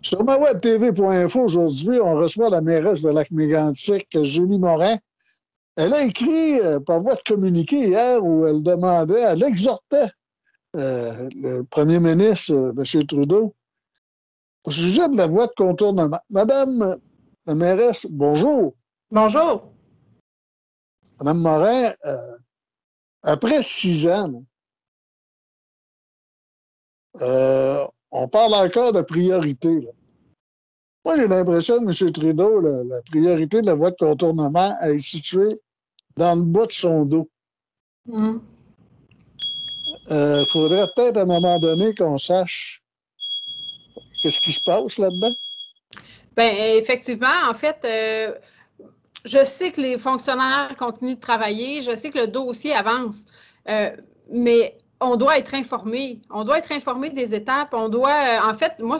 Sur ma webtv.info aujourd'hui, on reçoit la mairesse de Lac-Mégantic, Julie Morin. Elle a écrit par voie de communiqué hier où elle demandait, elle exhortait le premier ministre, M. Trudeau, au sujet de la voie de contournement. Madame la mairesse, bonjour. Bonjour. Madame Morin, après 6 ans, on parle encore de priorité. Là. Moi, j'ai l'impression que M. Trudeau, la priorité de la voie de contournement, elle est située dans le bas de son dos. Il faudrait peut-être à un moment donné qu'on sache qu'est-ce qui se passe là-dedans. Bien, effectivement, en fait, je sais que les fonctionnaires continuent de travailler, je sais que le dossier avance, mais on doit être informé. On doit être informé des étapes. On doit, en fait, moi,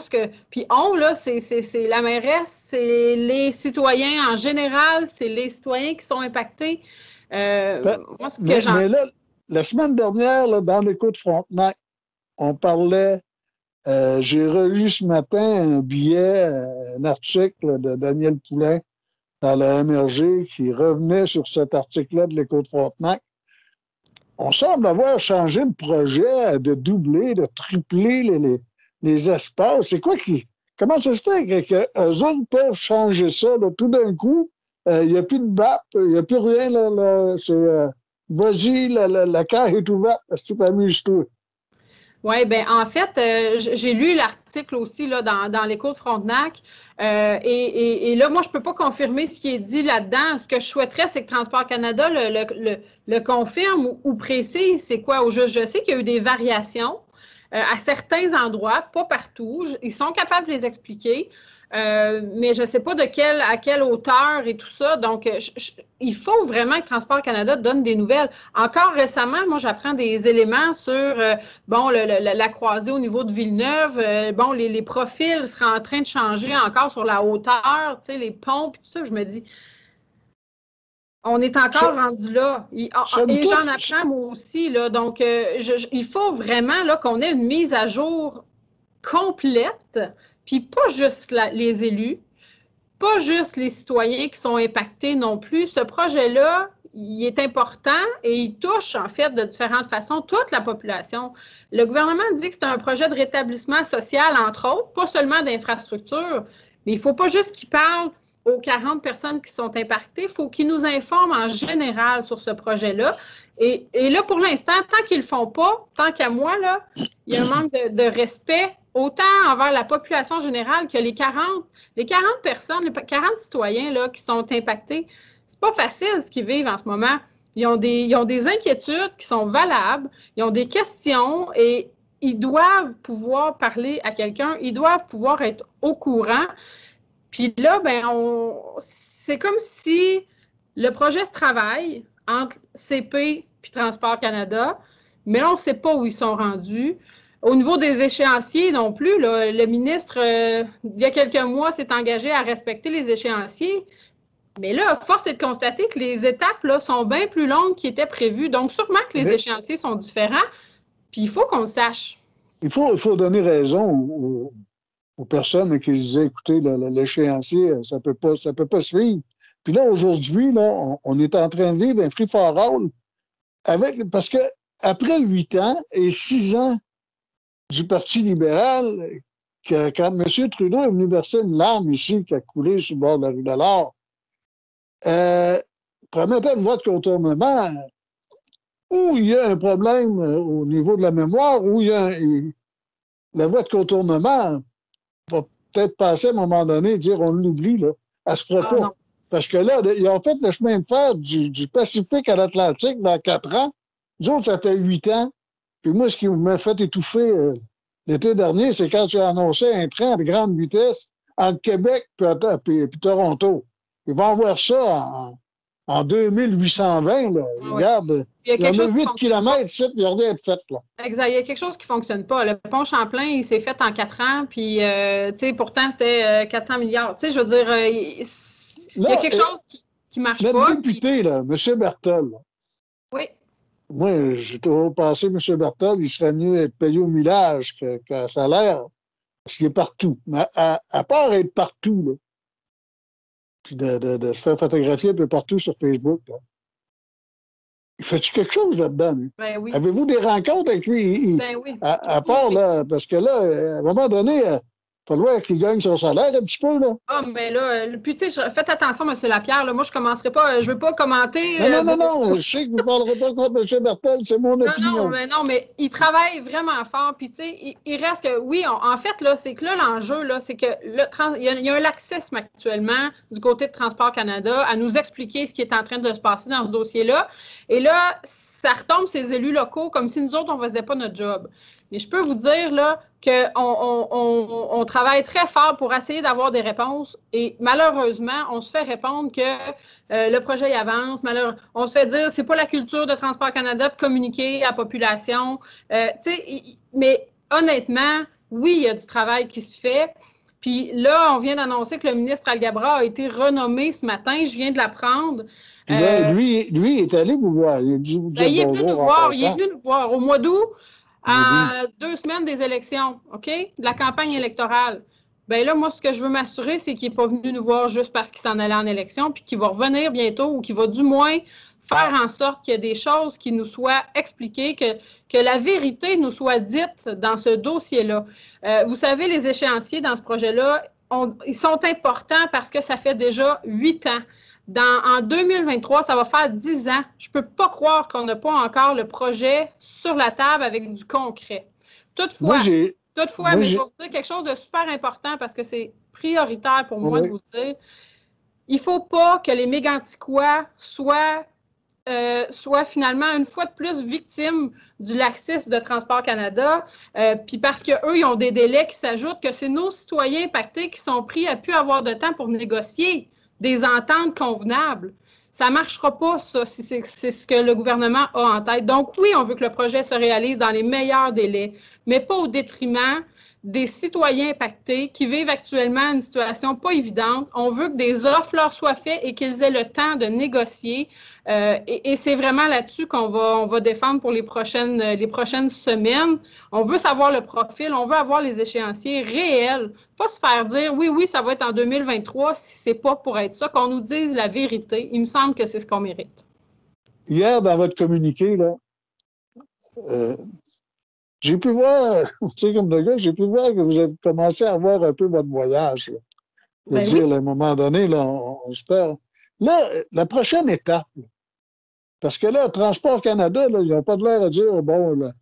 puis là, c'est la mairesse, c'est les citoyens en général, c'est les citoyens qui sont impactés. Mais là, la semaine dernière, là, dans l'Écho de Frontenac, on parlait, j'ai relu ce matin un billet, un article de Daniel Poulain dans la MRG qui revenait sur cet article-là de l'Écho de Frontenac. On semble avoir changé le projet de doubler, de tripler les espaces. C'est quoi comment ça se fait qu'eux autres peuvent changer ça là, tout d'un coup? Il n'y a plus de BAP, il n'y a plus rien. Vas-y, la cage est ouverte, si tu amuse-toi. Oui, bien, en fait, j'ai lu l'article aussi là, dans l'Écho de Frontenac. Et là, moi, je ne peux pas confirmer ce qui est dit là-dedans. Ce que je souhaiterais, c'est que Transport Canada le confirme ou précise c'est quoi. Je sais qu'il y a eu des variations à certains endroits, pas partout. Ils sont capables de les expliquer. Mais je ne sais pas à quelle hauteur et tout ça. Donc, il faut vraiment que Transport Canada donne des nouvelles. Encore récemment, moi, j'apprends des éléments sur la croisée au niveau de Villeneuve. Les profils seraient en train de changer encore sur la hauteur, tu sais, les pompes et tout ça. Je me dis, on est encore rendu là. Et j'en apprends moi aussi. Là, donc, il faut vraiment là, qu'on ait une mise à jour complète. Puis pas juste les élus, pas juste les citoyens qui sont impactés non plus. Ce projet-là, il est important et il touche en fait de différentes façons toute la population. Le gouvernement dit que c'est un projet de rétablissement social, entre autres, pas seulement d'infrastructure, mais il ne faut pas juste qu'il parle aux 40 personnes qui sont impactées, il faut qu'ils nous informent en général sur ce projet-là. Et là, pour l'instant, tant qu'ils ne le font pas, tant qu'à moi, là, il y a un manque de respect autant envers la population générale que les 40 personnes, les 40 citoyens là, qui sont impactés. C'est pas facile ce qu'ils vivent en ce moment. Ils ont des inquiétudes qui sont valables, ils ont des questions et ils doivent pouvoir parler à quelqu'un, ils doivent pouvoir être au courant. Puis là, c'est comme si le projet se travaille entre CP et Transport Canada, mais là, on ne sait pas où ils sont rendus. Au niveau des échéanciers non plus, là, le ministre, il y a quelques mois, s'est engagé à respecter les échéanciers. Mais là, force est de constater que les étapes là, sont bien plus longues qu'ils étaient prévues. Donc, sûrement que les échéanciers sont différents. Puis, il faut qu'on le sache. Il faut donner raison aux personnes qui disaient, écoutez, l'échéancier, ça peut pas suivre. Puis là, aujourd'hui, là, on est en train de vivre un free for all parce que après 8 ans et 6 ans du Parti libéral, quand M. Trudeau est venu verser une larme ici qui a coulé sur le bord de la rue de l'Or, promettait une voie de contournement où il y a un problème au niveau de la mémoire, où il y a la voie de contournement va peut-être passer à un moment donné et dire on l'oublie, là. Elle ne se fera pas. Non. Parce que là, ils ont fait le chemin de fer du Pacifique à l'Atlantique dans 4 ans. Nous autres, ça fait 8 ans. Puis moi, ce qui m'a fait étouffer l'été dernier, c'est quand tu as annoncé un train à grande vitesse entre Québec et Toronto. Ils vont voir ça en 2820. Là. Oui. Regarde, il y en a 8 km ici, puis il n'y a rien de fait. Là. Exact. Il y a quelque chose qui ne fonctionne pas. Le pont Champlain, il s'est fait en 4 ans, puis pourtant, c'était 400 milliards. Je veux dire, il y a quelque chose qui ne marche pas. Notre député, là, M. Berthold. Oui. Moi, j'ai toujours pensé, M. Berthold, il serait mieux être payé au millage qu'à salaire. Parce qu'il est partout. Mais à part être partout, là, puis de se faire photographier un peu partout sur Facebook, là, il fait-tu quelque chose là-dedans, lui? Ben oui. Avez-vous des rencontres avec lui? Ben oui. À part, là, parce que là, à un moment donné, il va falloir qu'il gagne son salaire un petit peu, là. Ah, mais là, puis tu sais, faites attention, M. Lapierre, là, moi, je commencerai pas, je veux pas commenter. Non, je sais que vous ne parlerez pas contre M. Bertel, c'est mon opinion. Non, mais il travaille vraiment fort, puis tu sais, il reste que, oui, en fait, là, c'est que là, l'enjeu, là, c'est que il y a un laxisme actuellement du côté de Transport Canada à nous expliquer ce qui est en train de se passer dans ce dossier-là, et là, ça retombe ces élus locaux comme si nous autres, on ne faisait pas notre job. Mais je peux vous dire là qu'on travaille très fort pour essayer d'avoir des réponses et malheureusement, on se fait répondre que le projet y avance. On se fait dire c'est pas la culture de Transport Canada de communiquer à la population. Mais honnêtement, oui, il y a du travail qui se fait. Puis là, on vient d'annoncer que le ministre Alghabra a été renommé ce matin. Je viens de l'apprendre. Lui, il est allé vous voir. Il est venu nous voir. Il est venu nous voir au mois d'août. À 2 semaines des élections, OK? De la campagne électorale. Bien là, moi, ce que je veux m'assurer, c'est qu'il n'est pas venu nous voir juste parce qu'il s'en allait en élection, puis qu'il va revenir bientôt ou qu'il va du moins faire en sorte qu'il y ait des choses qui nous soient expliquées, que la vérité nous soit dite dans ce dossier-là. Vous savez, les échéanciers dans ce projet-là, ils sont importants parce que ça fait déjà 8 ans. En 2023, ça va faire 10 ans. Je ne peux pas croire qu'on n'a pas encore le projet sur la table avec du concret. Toutefois, mais je vais vous dire quelque chose de super important parce que c'est prioritaire pour moi de vous dire. Il ne faut pas que les Méganticois soient finalement, une fois de plus, victimes du laxisme de Transport Canada. Puis parce qu'eux, ils ont des délais qui s'ajoutent, que c'est nos citoyens impactés qui sont pris à ne plus avoir de temps pour négocier des ententes convenables. Ça ne marchera pas, ça, si c'est ce que le gouvernement a en tête. Donc, oui, on veut que le projet se réalise dans les meilleurs délais, mais pas au détriment des citoyens impactés qui vivent actuellement une situation pas évidente. On veut que des offres leur soient faites et qu'ils aient le temps de négocier. Et c'est vraiment là-dessus qu'on va défendre pour les prochaines semaines. On veut savoir le profil, on veut avoir les échéanciers réels. Pas se faire dire, oui, ça va être en 2023 si c'est pas pour être ça, qu'on nous dise la vérité. Il me semble que c'est ce qu'on mérite. Hier, dans votre communiqué, là, j'ai pu voir, tu sais, comme le gars, j'ai pu voir que vous avez commencé à voir un peu votre voyage. Là. Dire, à un moment donné, là, on se perd. Là, la prochaine étape, là, parce que là, Transport Canada, là, ils n'ont pas de l'air à dire, bon, là,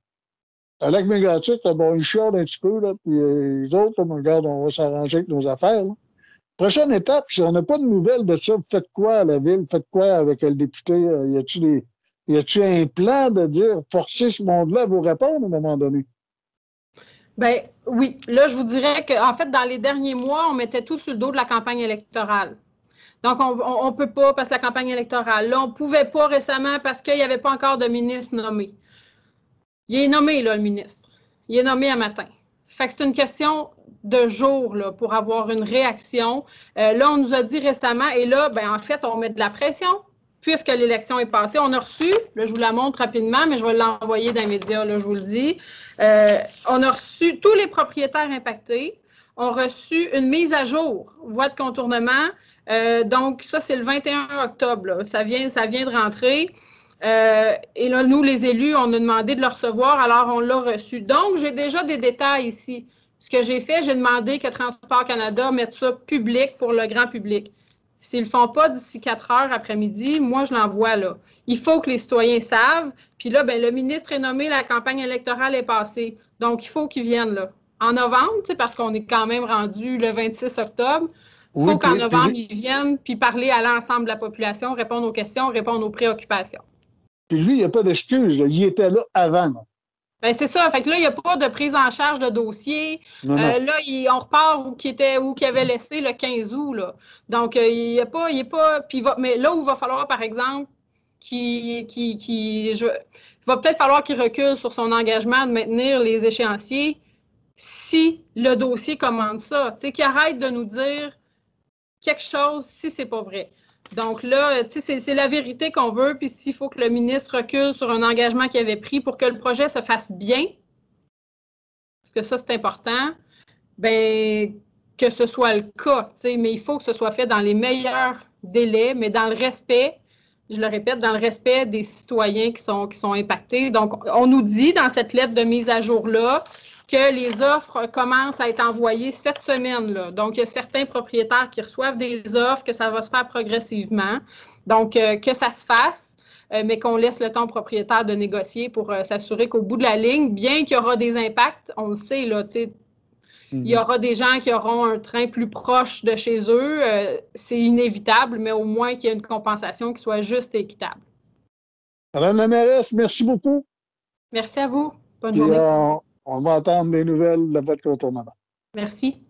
à Lac-Mégantic, bon, ils chialent un petit peu, là, puis les autres, là, regarde, on va s'arranger avec nos affaires. Là. Prochaine étape, si on n'a pas de nouvelles de ça, vous faites quoi à la ville? Faites quoi avec le député? Y a-t-il un plan de dire, forcer ce monde-là à vous répondre à un moment donné? Bien, oui. Là, je vous dirais qu'en fait, dans les derniers mois, on mettait tout sur le dos de la campagne électorale. Donc, on ne peut pas parce que la campagne électorale. Là, on ne pouvait pas récemment parce qu'il n'y avait pas encore de ministre nommé. Il est nommé, là, le ministre. Il est nommé à matin. Fait que c'est une question de jours là, pour avoir une réaction. Là, on nous a dit récemment, et là, ben, en fait, on met de la pression puisque l'élection est passée. On a reçu, là, je vous la montre rapidement, mais je vais l'envoyer dans les médias, là, je vous le dis. On a reçu, tous les propriétaires impactés ont reçu une mise à jour, voie de contournement. Donc, ça, c'est le 21 octobre. Là. Ça vient de rentrer. Et là, nous, les élus, on a demandé de le recevoir, alors on l'a reçu. Donc, j'ai déjà des détails ici. Ce que j'ai fait, j'ai demandé que Transport Canada mette ça public pour le grand public. S'ils ne le font pas d'ici 4 heures après-midi, moi, je l'envoie là. Il faut que les citoyens savent. Puis là, ben, le ministre est nommé, la campagne électorale est passée. Donc, il faut qu'ils viennent là. En novembre, parce qu'on est quand même rendu le 26 octobre. Il faut qu'en novembre, ils viennent puis parler à l'ensemble de la population, répondre aux questions, répondre aux préoccupations. Puis lui, il n'y a pas d'excuse. Il était là avant. Là. Ben, c'est ça. Fait que là, il n'y a pas de prise en charge de dossier. Non. Là, on repart où il avait laissé le 15 août. Là. Donc, il pas. Puis mais là où il va falloir, par exemple, il va peut-être falloir qu'il recule sur son engagement de maintenir les échéanciers si le dossier commande ça. Tu sais, qu'il arrête de nous dire quelque chose si c'est pas vrai. Donc là, tu sais, c'est la vérité qu'on veut, puis s'il faut que le ministre recule sur un engagement qu'il avait pris pour que le projet se fasse bien, parce que ça, c'est important, bien, que ce soit le cas, mais il faut que ce soit fait dans les meilleurs délais, mais dans le respect, je le répète, dans le respect des citoyens qui sont impactés. Donc, on nous dit dans cette lettre de mise à jour-là que les offres commencent à être envoyées cette semaine-là. Donc, il y a certains propriétaires qui reçoivent des offres, que ça va se faire progressivement. Donc, que ça se fasse, mais qu'on laisse le temps aux propriétaires de négocier pour s'assurer qu'au bout de la ligne, bien qu'il y aura des impacts, on le sait, là, tu sais, il y aura des gens qui auront un train plus proche de chez eux. C'est inévitable, mais au moins qu'il y ait une compensation qui soit juste et équitable. Madame la mairesse, merci beaucoup. Merci à vous. Bonne Puis, journée. on va attendre des nouvelles de votre contournement. Merci.